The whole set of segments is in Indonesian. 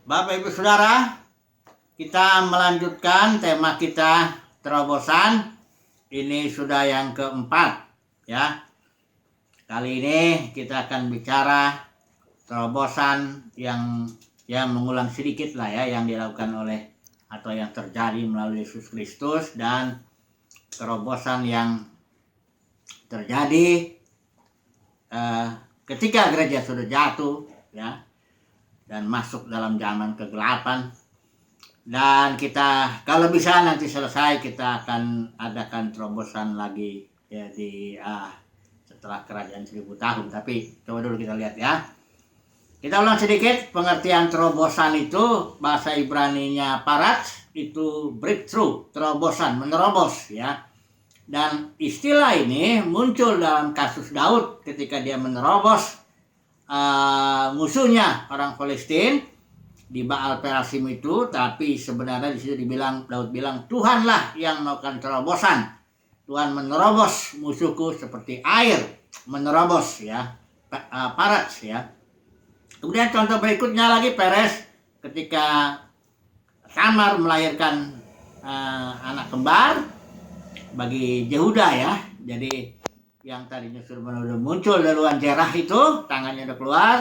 Bapak Ibu Saudara, kita melanjutkan tema kita terobosan. Ini sudah yang keempat ya. Kali ini kita akan bicara terobosan yang mengulang sedikit lah ya, yang dilakukan oleh atau yang terjadi melalui Yesus Kristus, dan terobosan yang terjadi ketika gereja sudah jatuh ya, dan masuk dalam zaman kegelapan. Dan kita kalau bisa nanti selesai kita akan adakan terobosan lagi ya setelah kerajaan 1000 tahun. Tapi coba dulu kita lihat ya. Kita ulang sedikit pengertian terobosan itu. Bahasa Ibraninya paratz itu breakthrough, terobosan, menerobos ya. Dan istilah ini muncul dalam kasus Daud ketika dia menerobos musuhnya orang Palestina di Baal Perasim itu. Tapi sebenarnya di situ Daud bilang, Tuhanlah yang melakukan terobosan. Tuhan menerobos musuhku seperti air menerobos ya, paratz ya. Kemudian contoh berikutnya lagi Peres ketika Tamar melahirkan anak kembar bagi Yehuda ya. Jadi yang tadinya sudah muncul duluan Zerah itu, tangannya udah keluar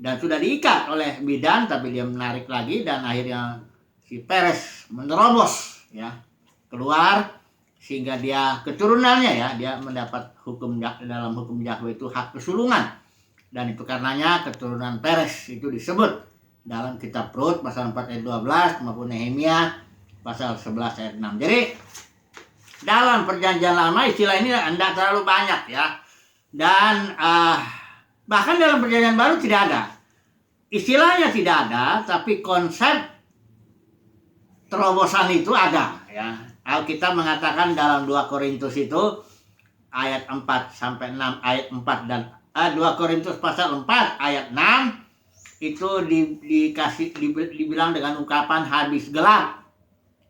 dan sudah diikat oleh bidan, tapi dia menarik lagi dan akhirnya si Peres menerobos ya keluar, sehingga dia keturunannya ya, dia mendapat hukum dalam hukum Yahweh itu hak kesulungan. Dan itu karenanya keturunan Peres itu disebut dalam kitab Rut pasal 4 ayat 12 maupun Nehemia pasal 11 ayat 6. Jadi dalam perjanjian lama istilah ini tidak terlalu banyak ya. Dan bahkan dalam perjanjian baru tidak ada. Istilahnya tidak ada, tapi konsep terobosan itu ada ya. Alkitab mengatakan dalam 2 Korintus itu ayat 4 sampai 6, ayat 4 dan 2 Korintus pasal 4 ayat 6 itu dibilang dengan ungkapan habis gelap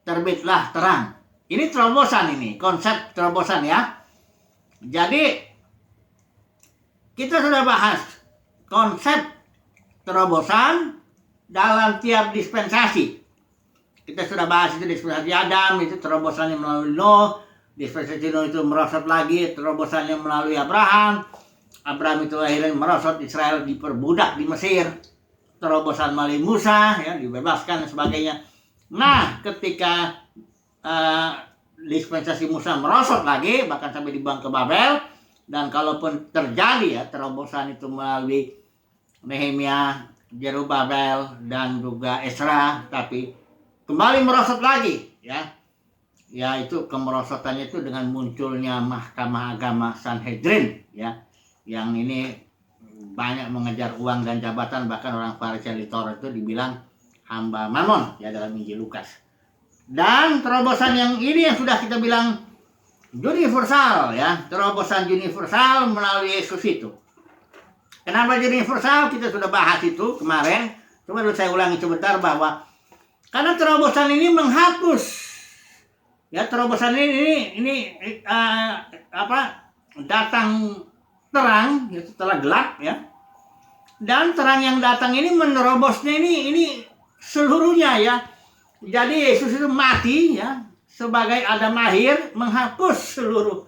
terbitlah terang. Ini terobosan, ini konsep terobosan ya. Jadi kita sudah bahas konsep terobosan dalam tiap dispensasi. Kita sudah bahas itu dispensasi Adam, itu terobosannya melalui Nuh. Dispensasi Nuh itu merosot lagi, terobosannya melalui Abraham. Abraham itu akhirnya merosot, Israel diperbudak di Mesir. Terobosan melalui Musa ya, dibebaskan dan sebagainya. Nah, ketika dispensasi Musa merosot lagi, bahkan sampai dibuang ke Babel. Dan kalaupun terjadi ya terobosan itu melalui Nehemia, Zerubabel dan juga Ezra, tapi kembali merosot lagi ya. Ya itu kemerosotannya itu dengan munculnya Mahkamah Agama Sanhedrin ya, yang ini banyak mengejar uang dan jabatan. Bahkan orang Farisi di Taurat itu dibilang hamba Mamon ya dalam Injil Lukas. Dan terobosan yang ini yang sudah kita bilang universal ya, terobosan universal melalui Yesus itu. Kenapa universal? Kita sudah bahas itu kemarin. Cuma dulu saya ulangi sebentar bahwa karena terobosan ini menghapus ya, terobosan ini datang terang ya, setelah gelap ya. Dan terang yang datang ini menerobosnya ini seluruhnya ya. Jadi Yesus itu mati ya sebagai Adam akhir, menghapus seluruh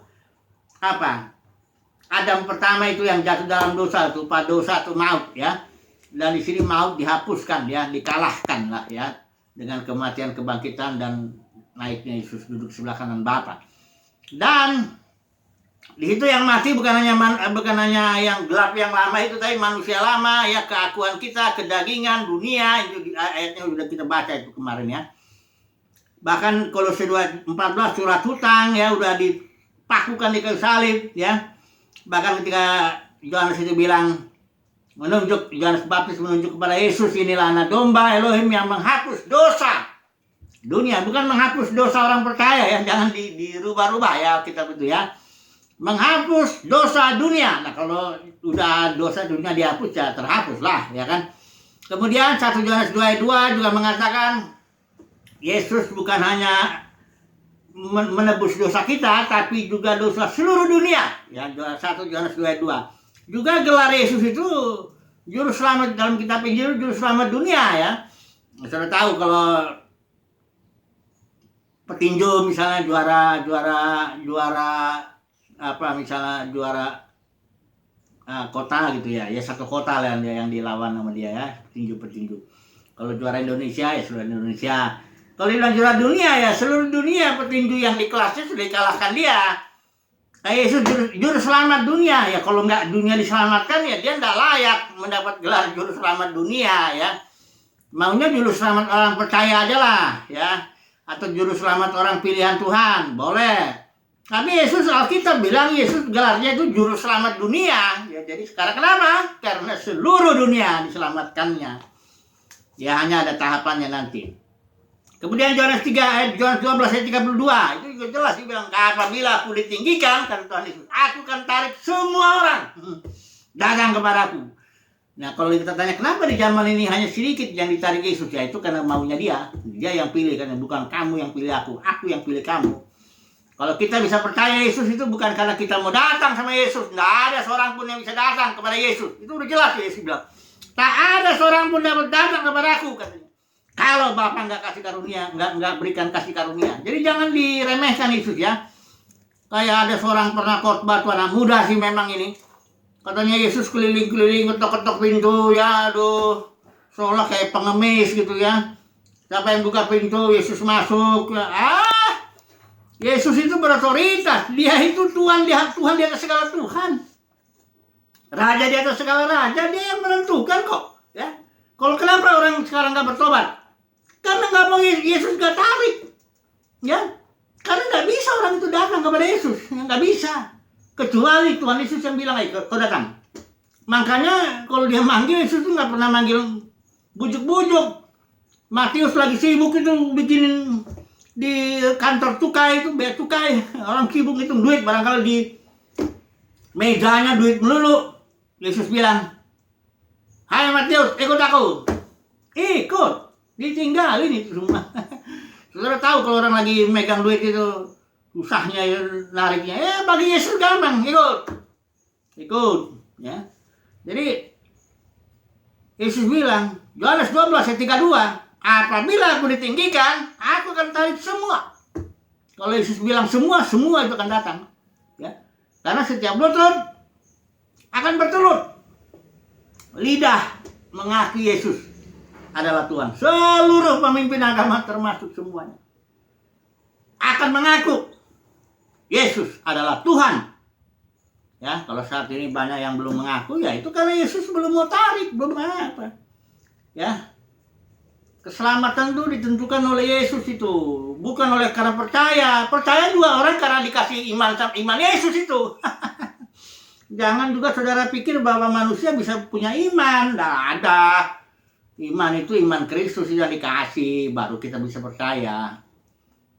Adam pertama itu yang jatuh dalam dosa itu, pada dosa itu maut ya. Dan di sini maut dihapuskan ya, dikalahkan lah ya dengan kematian, kebangkitan dan naiknya Yesus duduk sebelah kanan Bapa. Dan di situ yang mati bukan hanya yang gelap yang lama itu, tapi manusia lama ya, keakuan kita, kedagingan, dunia, itu ayatnya sudah kita baca itu kemarin ya. Bahkan Kolose 2:14 surat hutang ya udah dipakukan di kayu salib ya. Bahkan ketika Yohanes itu bilang, Yohanes Baptis menunjuk kepada Yesus, inilah anak domba Elohim yang menghapus dosa dunia, bukan menghapus dosa orang percaya ya, jangan dirubah-rubah ya kitab itu ya. Menghapus dosa dunia. Nah kalau udah dosa dunia dihapus ya terhapus lah ya kan. Kemudian 1 Yohanes 2 ayat 2 juga mengatakan Yesus bukan hanya menebus dosa kita, tapi juga dosa seluruh dunia ya. 1 Yohanes 2 ayat 2. Juga gelar Yesus itu Juru selamat dalam kitab Injil, juru selamat dunia ya. Saudara tahu kalau petinju misalnya juara apa, misalnya juara kota gitu ya, satu kota lah yang dilawan sama dia ya, petinju. Kalau juara Indonesia ya seluruh Indonesia. Kalau bilang juara dunia ya seluruh dunia petinju yang di kelasnya sudah dikalahkan dia. Yesus juru selamat dunia ya, kalau nggak dunia diselamatkan ya dia nggak layak mendapat gelar juru selamat dunia ya. Maunya juru selamat orang percaya aja lah ya, atau juru selamat orang pilihan Tuhan boleh. Tapi Yesus, Alkitab bilang Yesus gelarnya itu juru selamat dunia ya. Jadi sekarang kenapa? Karena seluruh dunia diselamatkannya ya, hanya ada tahapannya nanti. Kemudian Yohanes 12 ayat 32 itu juga jelas dibilang, apabila aku ditinggikan, kata Tuhan Yesus, aku akan tarik semua orang datang kepadaku. Nah kalau kita tanya kenapa di zaman ini hanya sedikit yang ditarik Yesus, ya itu karena maunya dia yang pilih, karena bukan kamu yang pilih aku yang pilih kamu. Kalau kita bisa percaya Yesus itu bukan karena kita mau datang sama Yesus, nggak ada seorang pun yang bisa datang kepada Yesus. Itu udah jelas Yesus bilang, tak ada seorang pun yang datang kepada aku, katanya, kalau Bapa nggak kasih karunia, nggak berikan kasih karunia. Jadi jangan diremehkan Yesus ya. Kayak ada seorang pernah khotbah tuh, anak muda sih memang ini. Katanya Yesus keliling-keliling, ketok-ketok pintu ya, aduh, seolah kayak pengemis gitu ya. Siapa yang buka pintu, Yesus masuk. Ya. Yesus itu berotoritas. Dia itu Tuhan di atas segala Tuhan. Raja di atas segala raja, dia yang menentukan kok. Ya. Kalau kenapa orang sekarang nggak bertobat? Karena nggak mau Yesus nggak tarik, ya. Karena nggak bisa orang itu datang kepada Yesus, nggak bisa. Kecuali Tuhan Yesus yang bilang, ayo kau datang. Makanya kalau dia manggil, Yesus itu nggak pernah manggil bujuk-bujuk. Matius lagi sibuk itu bikinin di kantor cukai itu, bea cukai. Orang sibuk hitung duit, barangkali di mejanya duit melulu. Yesus bilang, hai Matius, ikut aku. Ikut. Ditinggalin itu semua. Saudara tahu kalau orang lagi megang duit itu susahnya nariknya. Bagi Yesus gampang, ikut ya. Jadi Yesus bilang, Yohanes 12 ayat 32, apabila aku ditinggikan, aku akan tarik semua. Kalau Yesus bilang semua itu akan datang ya. Karena setiap lutut akan bertelut, lidah mengakui Yesus adalah Tuhan. Seluruh pemimpin agama termasuk semuanya akan mengaku Yesus adalah Tuhan. Ya, kalau saat ini banyak yang belum mengaku, ya itu karena Yesus belum mau tarik, belum apa. Ya. Keselamatan itu ditentukan oleh Yesus itu, bukan oleh karena percaya. Percaya juga orang karena dikasih iman Yesus itu. Jangan juga saudara pikir bahwa manusia bisa punya iman. Tidak ada. Iman itu iman Kristus yang dikasih, baru kita bisa percaya.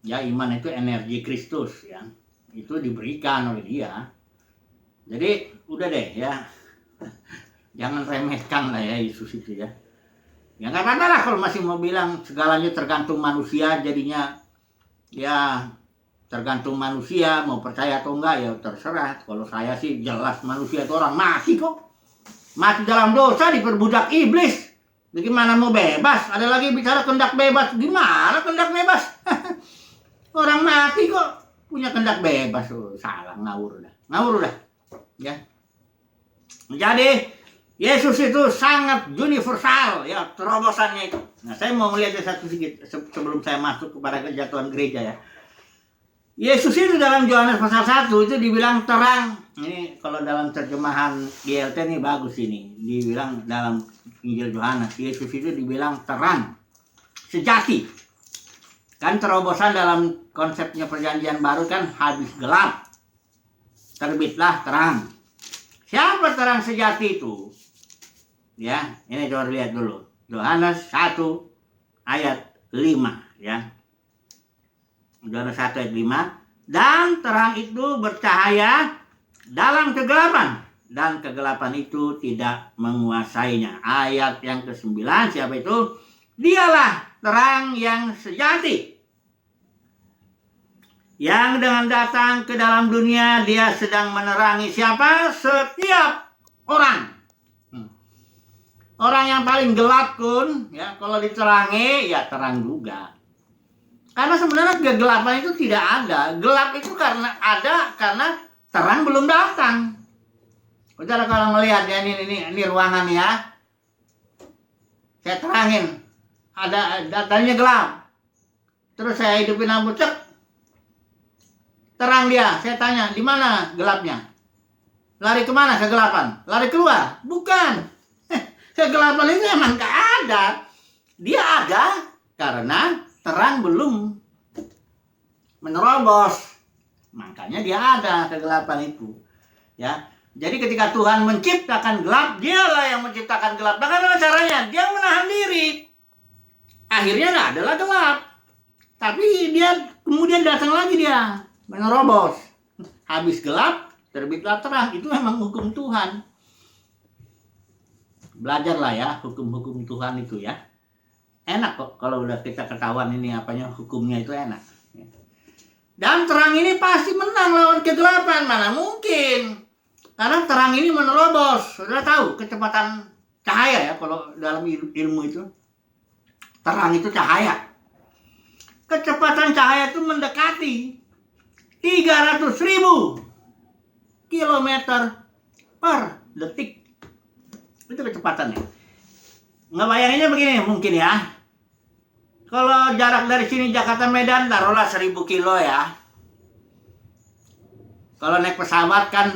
Ya, iman itu energi Kristus ya. Itu diberikan oleh Dia. Jadi udah deh ya. Jangan remehkan lah ya Yesus itu ya. Ya nggak apa-apa lah kalau masih mau bilang segalanya tergantung manusia, jadinya ya tergantung manusia mau percaya atau enggak ya terserah. Kalau saya sih jelas manusia itu orang mati kok. Mati dalam dosa, diperbudak iblis. Bagaimana mau bebas? Ada lagi bicara kehendak bebas. Gimana kehendak bebas? Orang mati kok punya kehendak bebas. Salah, ngawur udah. Ya. Jadi Yesus itu sangat universal ya, terobosannya itu. Nah, saya mau melihat satu sedikit sebelum saya masuk kepada kejatuhan gereja ya. Yesus itu dalam Yohanes pasal 1 itu dibilang terang. Ini kalau dalam terjemahan GLT ini bagus ini. Dibilang dalam Injil Yohanes, Yesus itu dibilang terang, sejati. Kan terobosan dalam konsepnya perjanjian baru kan habis gelap, terbitlah terang. Siapa terang sejati itu? Ya, ini coba lihat dulu. Yohanes 1 ayat 5 ya. Yohanes 1 ayat 5. Dan terang itu bercahaya dalam kegelapan, dan kegelapan itu tidak menguasainya. Ayat yang ke-9, siapa itu? Dialah terang yang sejati, yang dengan datang ke dalam dunia, dia sedang menerangi siapa? Setiap orang. Orang yang paling gelap pun ya kalau diterangi ya terang juga. Karena sebenarnya kegelapan itu tidak ada. Gelap itu karena terang belum datang. Saudara kalau melihat ya ini ruangan ya. Saya terangin. Tadinya gelap. Terus saya hidupin lampu cek. Terang dia. Saya tanya, di mana gelapnya? Lari kemana kegelapan? Lari keluar? Bukan. Kegelapan itu emang gak ada. Dia ada karena terang belum menerobos. Makanya dia ada kegelapan itu. Ya. Jadi ketika Tuhan menciptakan gelap, dialah yang menciptakan gelap. Bagaimana caranya? Dia menahan diri. Akhirnya nggak adalah gelap. Tapi dia kemudian datang lagi dia menerobos. Habis gelap, terbitlah terang. Itu memang hukum Tuhan. Belajarlah ya hukum-hukum Tuhan itu ya. Enak kok kalau udah kita ketahuan ini apanya hukumnya itu enak. Dan terang ini pasti menang lawan kegelapan. Mana mungkin? Karena terang ini menerobos. Saudara tahu kecepatan cahaya ya kalau dalam ilmu itu. Terang itu cahaya. Kecepatan cahaya itu mendekati 300.000 kilometer per detik. Itu kecepatannya. Ngebayanginnya begini mungkin ya. Kalau jarak dari sini Jakarta Medan taruhlah 1000 kilo ya. Kalau naik pesawat kan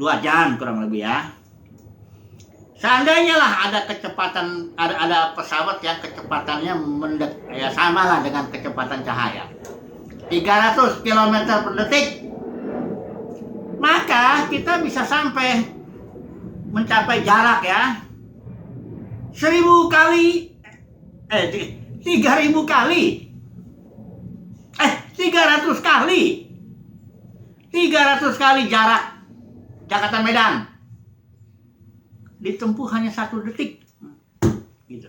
2 jam kurang lebih ya. Seandainya lah ada kecepatan, ada pesawat yang kecepatannya sama lah dengan kecepatan cahaya. 300 km per detik. Maka kita bisa sampai mencapai jarak ya 1000 kali 3000 kali 300 kali jarak Jakarta Medan ditempuh hanya 1 detik gitu.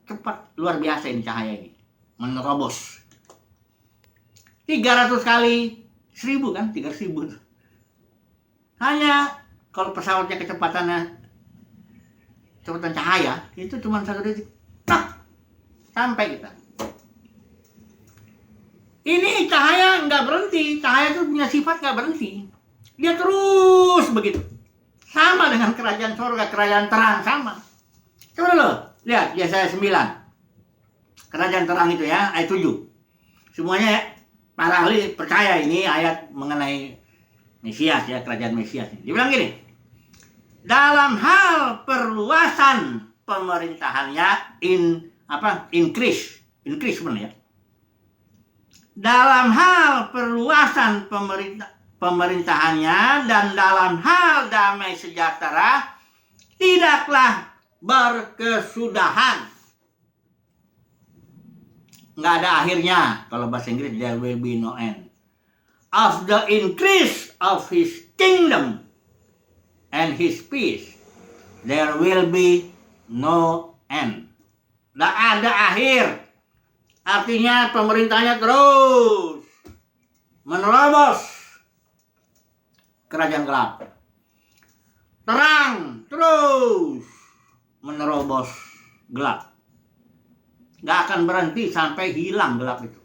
Cepat, luar biasa ini cahaya ini menerobos 300 kali 1000 kan 3000 hanya. Kalau pesawatnya kecepatan cahaya itu cuma 1 detik, sampai kita. Ini cahaya nggak berhenti, cahaya itu punya sifat nggak berhenti, dia terus begitu. Sama dengan kerajaan surga, kerajaan terang sama. Coba lo lihat Yesaya 9, kerajaan terang itu ya ayat 7. Semuanya ya, para ahli percaya ini ayat mengenai Mesias ya, kerajaan Mesias. Dibilang gini, dalam hal perluasan pemerintahannya increasement ya. Dalam hal perluasan pemerintahannya dan dalam hal damai sejahtera tidaklah berkesudahan. Nggak ada akhirnya. Kalau bahasa Inggris there will be no end. Of the increase of his kingdom and his peace, there will be no end. Nggak ada akhir. Artinya pemerintahnya terus menerobos kerajaan gelap. Terang terus menerobos gelap. Nggak akan berhenti sampai hilang gelap itu.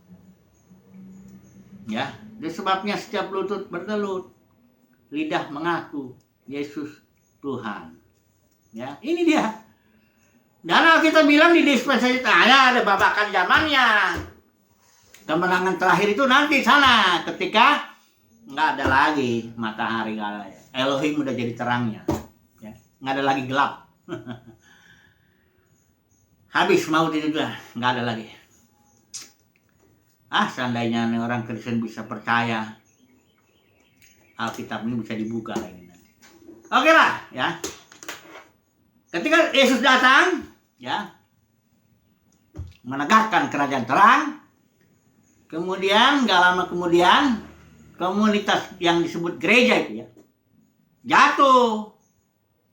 Ya, itu sebabnya setiap lutut bertelut, lidah mengaku Yesus Tuhan. Ya, ini dia. Dan kita bilang di dispensasi ada babakan zamannya. Kemenangan terakhir itu nanti sana ketika nggak ada lagi matahari, nggak ada. Elohim udah jadi terangnya. Ya, nggak ada lagi gelap. Habis maut itu udah nggak ada lagi. Seandainya orang Kristen bisa percaya, Alkitab ini bisa dibuka lagi nanti. Oke lah, ya. Ketika Yesus datang, ya, menegakkan kerajaan terang, kemudian nggak lama kemudian komunitas yang disebut gereja itu ya jatuh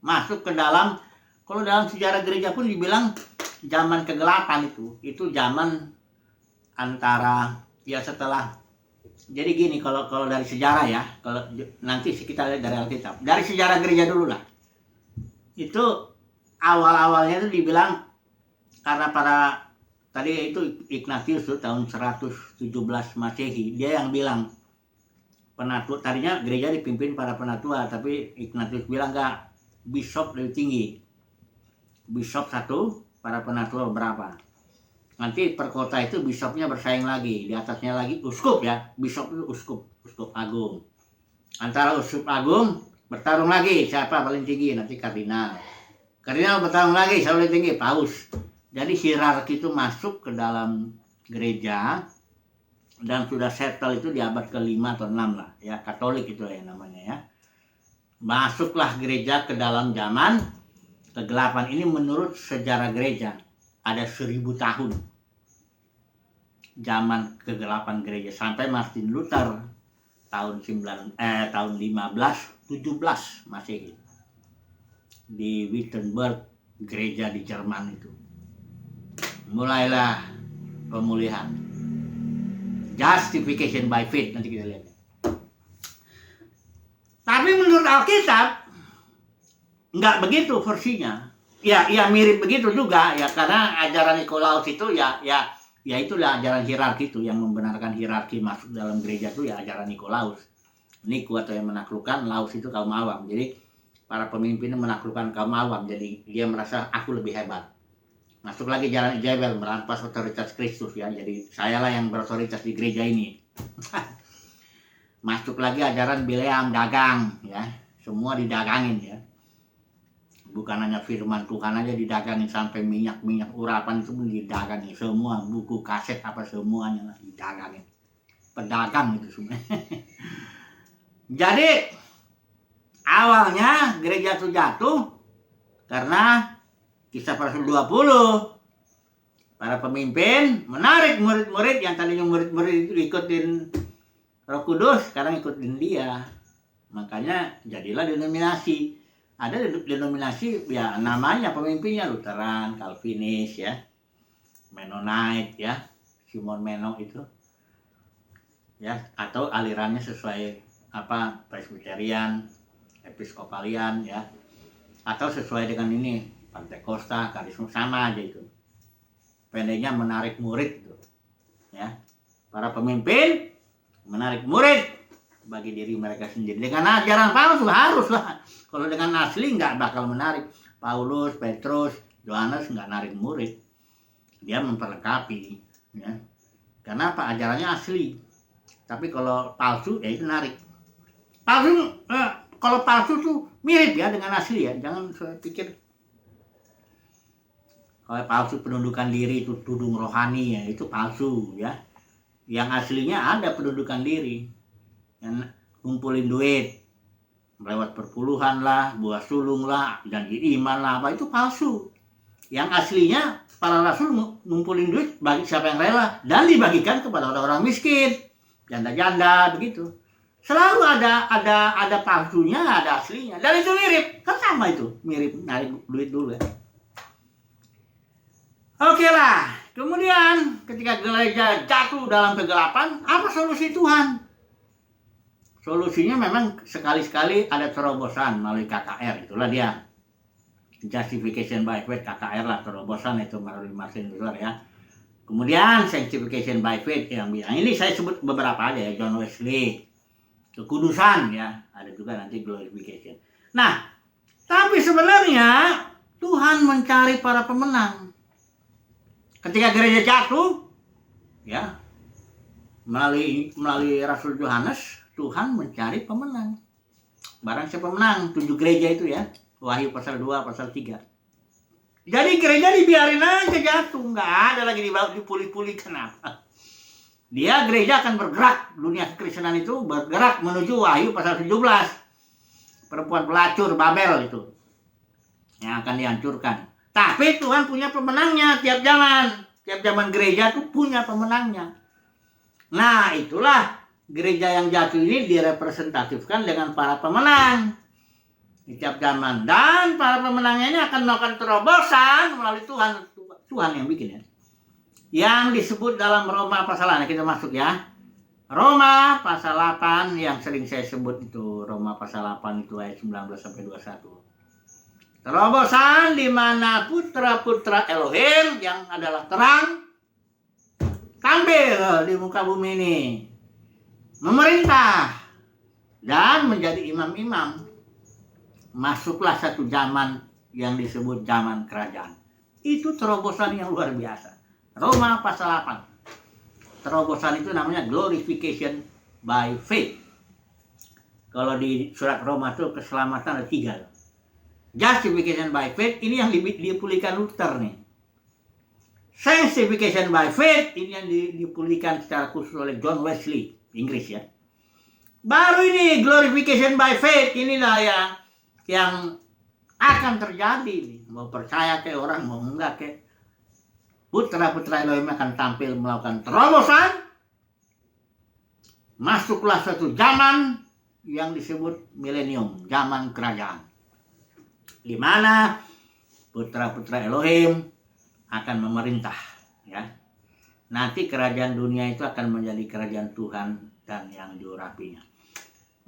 masuk ke dalam. Kalau dalam sejarah gereja pun dibilang zaman kegelapan itu zaman antara ya setelah. Jadi gini, kalau dari sejarah ya, kalau nanti kita lihat dari Alkitab, dari sejarah gereja dulu lah. Itu awal-awalnya itu dibilang karena tadi itu Ignatius tuh tahun 117 Masehi, dia yang bilang penatua, tadinya gereja dipimpin para penatua, tapi Ignatius bilang enggak, bishop lebih tinggi. Bishop satu, para penatua berapa. Nanti per kota itu bishopnya bersaing lagi, di atasnya lagi uskup ya, bishop itu uskup agung. Antara uskup agung bertarung lagi, siapa paling tinggi, nanti kardinal. Kardinal bertarung lagi, siapa paling tinggi, paus. Jadi hierarki itu masuk ke dalam gereja dan sudah settle itu di abad ke-5 atau 6 lah ya, Katolik itu ya namanya ya. Masuklah gereja ke dalam zaman kegelapan ini. Menurut sejarah gereja ada 1000 tahun zaman kegelapan gereja sampai Martin Luther tahun 1517 Masehi di Wittenberg, gereja di Jerman itu. Mulailah pemulihan. Justification by faith, nanti kita lihat. Tapi menurut Alkitab nggak begitu versinya. Ya mirip begitu juga ya, karena ajaran Nikolaus itu ya itulah ajaran hierarki itu yang membenarkan hierarki masuk dalam gereja itu ya ajaran Nikolaus. Niku atau yang menaklukkan, Laus itu kaum awam. Jadi para pemimpinnya menaklukkan kaum awam. Jadi dia merasa aku lebih hebat. Masuk lagi jalan Jebel, merampas otoritas Kristus ya. Jadi sayalah yang berotoritas di gereja ini. Masuk lagi ajaran Bileam, dagang ya. Semua didagangin ya. Bukan hanya firman Tuhan aja didagangin, sampai minyak urapan itu pun didagangin. Semua buku kaset apa semuanya lah didagangin. Pedagang itu semua. Jadi awalnya gereja itu jatuh karena Kisah Rasul 20. Para pemimpin menarik murid-murid yang tadinya murid-murid itu ikutin Roh Kudus, sekarang ikutin dia. Makanya jadilah denominasi. Ada denominasi ya namanya pemimpinnya Lutheran, Calvinis ya, Mennonite ya, Simon Menno itu. Ya, atau alirannya sesuai Presbyterian, Episkopalian ya. Atau sesuai dengan ini Pentakosta, Karisma, sama aja itu. Pendeknya menarik murid itu. Ya. Para pemimpin menarik murid bagi diri mereka sendiri. Dengan ajaran palsu haruslah. Kalau dengan asli nggak bakal menarik. Paulus, Petrus, Yohanes nggak narik murid. Dia memperlengkapi. Ya. Karena apa? Ajarannya asli. Tapi kalau palsu ya itu narik. Kalau palsu tuh mirip ya dengan asli ya. Jangan pikir kalau palsu penundukan diri itu tudung rohani ya, itu palsu ya. Yang aslinya ada penundukan diri. Yang ngumpulin duit lewat perpuluhan lah, buah sulung lah, janji iman lah, apa itu palsu. Yang aslinya para rasul ngumpulin duit bagi siapa yang rela dan dibagikan kepada orang-orang miskin, janda-janda begitu. Selalu ada palsunya, ada aslinya. Dan itu mirip, kan sama itu, mirip narik duit dulu ya. Oke lah, kemudian ketika gereja jatuh dalam kegelapan, apa solusi Tuhan? Solusinya memang sekali-sekali ada terobosan melalui KKR, itulah dia. Justification by faith, KKR lah, terobosan itu melalui Martin Luther ya. Kemudian sanctification by faith yang bilang, ini saya sebut beberapa aja ya, John Wesley. Kekudusan ya, ada juga nanti glorification. Nah, tapi sebenarnya Tuhan mencari para pemenang. Ketika gereja jatuh, ya melalui Rasul Yohanes, Tuhan mencari pemenang. Barang siapa pemenang, 7 gereja itu ya, Wahyu pasal 2, pasal 3. Jadi gereja dibiarin aja jatuh, nggak ada lagi dipulih-pulih. Kenapa? Dia gereja akan bergerak, dunia kekristenan itu bergerak menuju Wahyu pasal 17. Perempuan pelacur Babel itu yang akan dihancurkan. Tapi Tuhan punya pemenangnya tiap zaman. Tiap zaman gereja itu punya pemenangnya. Nah, itulah gereja yang jatuh ini direpresentatifkan dengan para pemenang di tiap zaman. Dan para pemenangnya ini akan melakukan terobosan melalui Tuhan. Tuhan yang bikin ya. Yang disebut dalam Roma pasal 8. Kita masuk ya. Roma pasal 8 yang sering saya sebut itu. Roma pasal 8 itu ayat 19 sampai 21. Terobosan di mana putra-putra Elohim yang adalah terang tampil di muka bumi ini, memerintah dan menjadi imam-imam. Masuklah satu zaman yang disebut zaman kerajaan. Itu terobosan yang luar biasa. Roma pasal 8. Terobosan itu namanya glorification by faith. Kalau di surat Roma itu keselamatan ada 3. Justification by faith, ini yang dipulihkan Luther nih. Sanctification by faith, ini yang dipulihkan secara khusus oleh John Wesley, Inggris ya. Baru ini glorification by faith, inilah yang akan terjadi. Mau percaya ke orang, mau enggak ke. Putra-putra Elohim akan tampil melakukan terobosan. Masuklah satu zaman yang disebut milenium, zaman kerajaan. Di mana putra-putra Elohim akan memerintah, ya. Nanti kerajaan dunia itu akan menjadi kerajaan Tuhan dan yang diurapinya.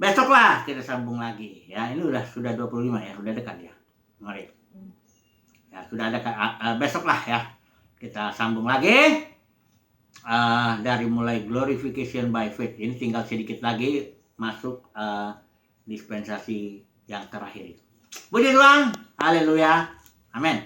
Besoklah kita sambung lagi, ya. Ini sudah 25 ya, sudah dekat ya. Mari. Ya, sudah dekat. Besoklah ya. Kita sambung lagi dari mulai glorification by faith. Ini tinggal sedikit lagi masuk dispensasi yang terakhir itu. Puji Tuhan, haleluya, amin.